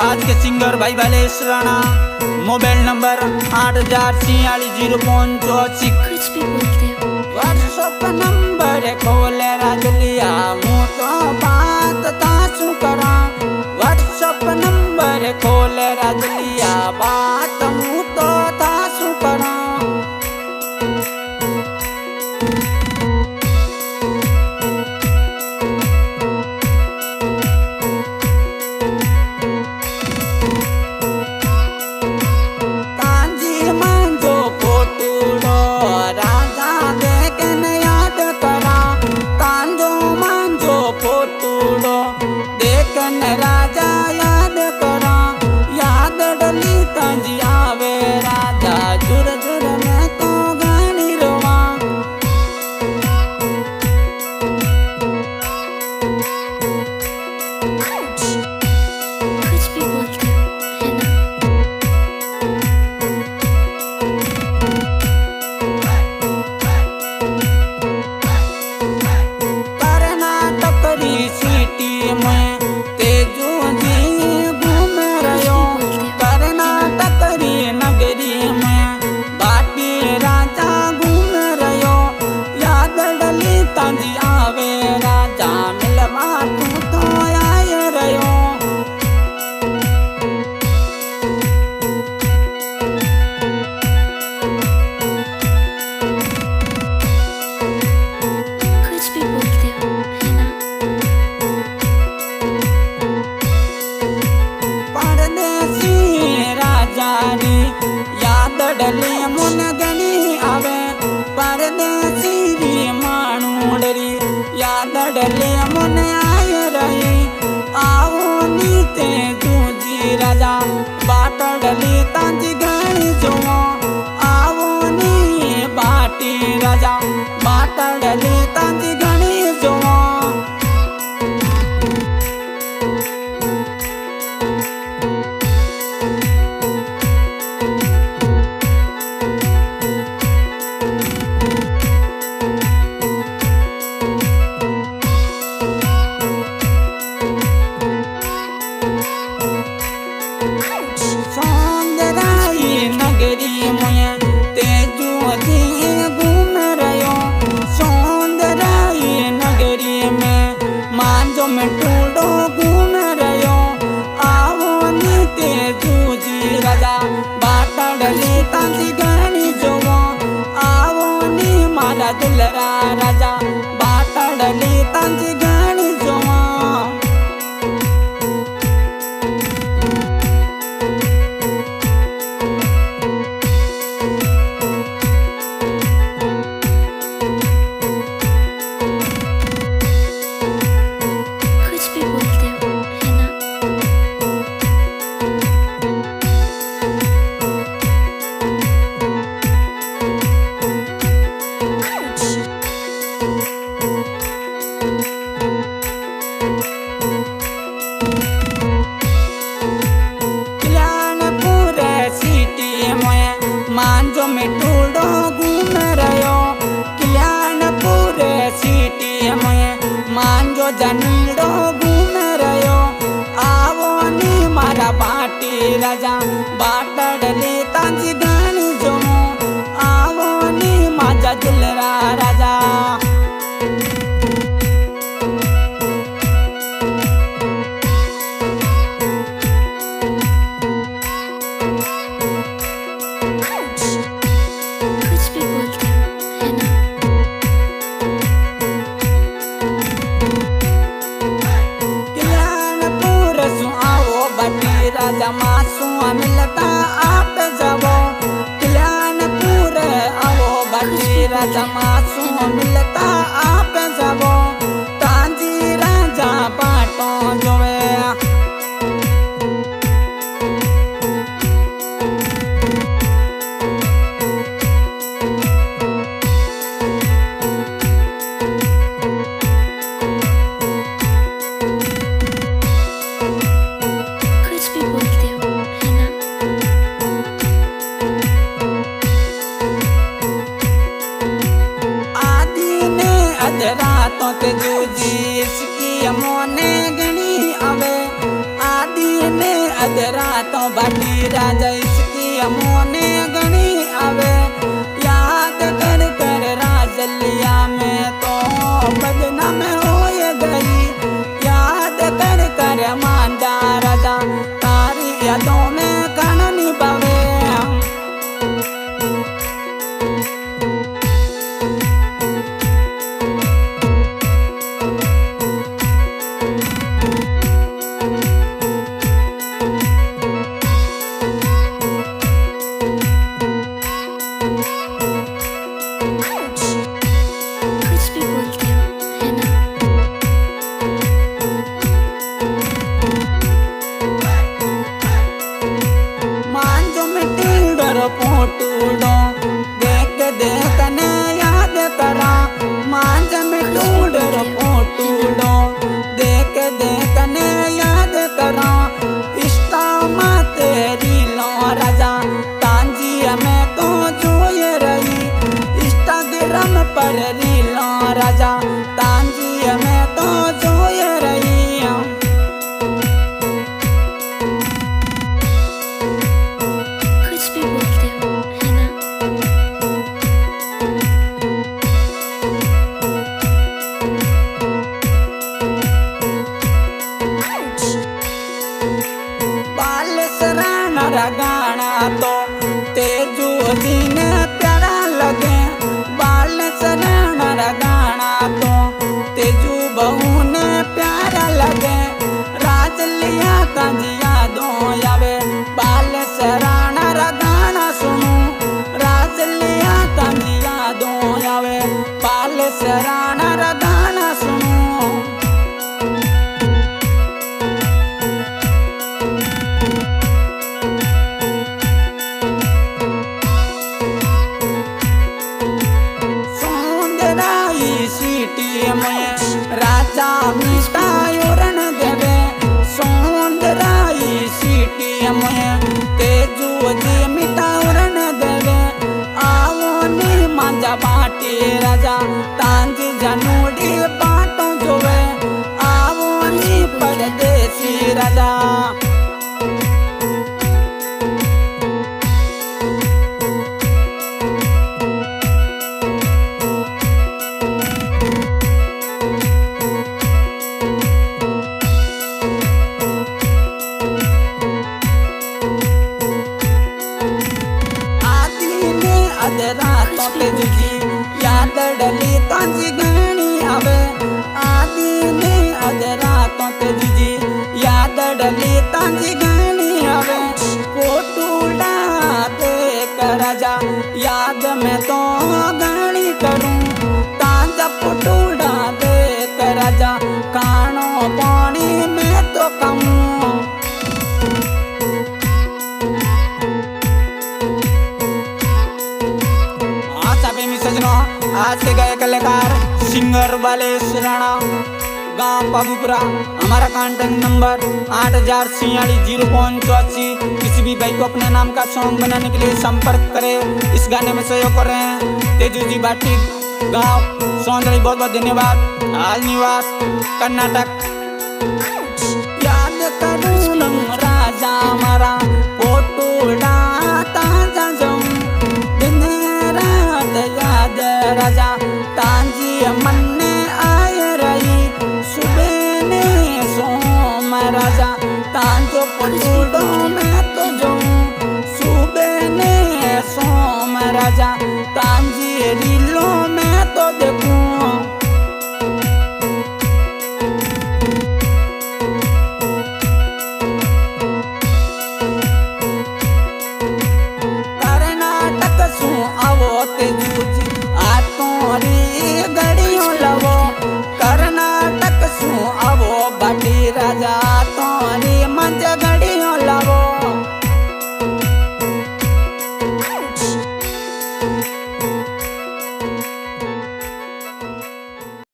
आज के सिंगर भाई बालेश राणा, मोबाइल नंबर 8046 कुछ भी बोलते हो। व्हाट्सएप नंबर खोले राज लिया मुँह तो बात तासु करा। व्हाट्सएप नंबर खोले राज लिया बात मुँह तो तासु करा। राजा याद करा, याद डली तंजी आवे राजा, जुर जुर में तो गानी रोवा। कुछ भी बोलते हो, है ना? कर्नाटक री सिटी में नगरी में बाटी राजा घूम रहो, याद डली तंजी आवे राजा, मिलवा तू तो आए रहो। कुछ भी बोलते हो, है ना? परदेसी राजा री याद डली मन गणी आवे, परदेसी री माणूडरी याद डली मन आय रही। आओ नीते जूजी राजा, बाट डली तांजी घणी जोवा। आओ नी बाटी राजा, बाट डली तांजी घणी जोवा। नगरी में तेजू जी घूम रहो, सौंदराई नगरी में मांझो में टूडो घूम रहो। आओ नी तेजू जी राजा, बाटा डली तांजी घणी जोवा। आओ नी मारा दिलरा राजा, बाटा डली तांजी घणी जोवा। कुछ भी बोलते हो, है ना? कल्याणपुर सिटी में मांझो में टूडो घूम रहो, कल्याणपुर सिटी में मांझो जनीडो घूम रहो। आओ नी मारा बाटी राजा, बाट डली तांजी घणी जोमो। आओ नी माजा दिलरा राजा। कुछ भी बोलते हो, है ना? कल्याणपुर सु आओ बाटी राजा, मासू मिलता तेजूजी इसकी मोने गणी आवे आदि ने अधरा तो बाटी राजा इसकी मोने गणी आवे याद कर कर राजलिया में तो बदनाम हो गई याद कर कर मांडा राजा तारी यादों में कहानी पावे कुछ भी बोलते हो है ना। मांझो में टिंडर पोटूडो देख देख ने याद करा मांझ में टिंडर पोटूडो देख देख ने याद करा इष्टा माँ तेरी लो राजा तांजी में तो जोए रही इंस्टाग्राम पर रीलो राजा तांजी में तो जोए रही कुछ भी बोलते हो है ना। बाल शरण गाना तो तेजू जी ने प्यारा लगे बाल शरण गाना तो तेजू बहू ने प्यारा लगे राज लिया कंजिया दो आवे बाल शरण गाना सुनू राज लिया कंजिया दो आवे बाल शरण गाना सुनू सिटी में राजा मिठाई देवे सौंदराई सिटी में तेजू जी मिठाई देवे आवो नी मांझा बाटी राजा तांज जनूडी बाटो जोवे आवो नी परदेसी राजा अधरा तो तेजूजी याद डली तांजी गणी आवे आदि ने अधरा तो तेजूजी याद डली तांजी गणी आवे फोटूडा देख राजा याद में तो गणी करूं तांजा फोटूडा देख राजा कानो पानी में तो कमूं आज के गए कलाकार सिंगर बालेश राणा गांव बाबूपुरा हमारा कांटेक्ट नंबर 8046 किसी भी भाई को अपने नाम का सॉन्ग बनाने के लिए संपर्क करें। इस गाने में सहयोग कर रहे हैं तेजू जी बाटी गांव सौंदर्य बहुत बहुत धन्यवाद हाल निवास कर्नाटक याद करूं राजा हमारा फोटो ताजा जाऊं दिन रात याद राजा तांजी मन ने आए रही सुबह ने सोम राजा तांजो पटूडो में तो जाऊं सुबह ने सोम राजा तांजी रीलो में तो देखूं कर्नाटक सु आवो बाटी राजा तो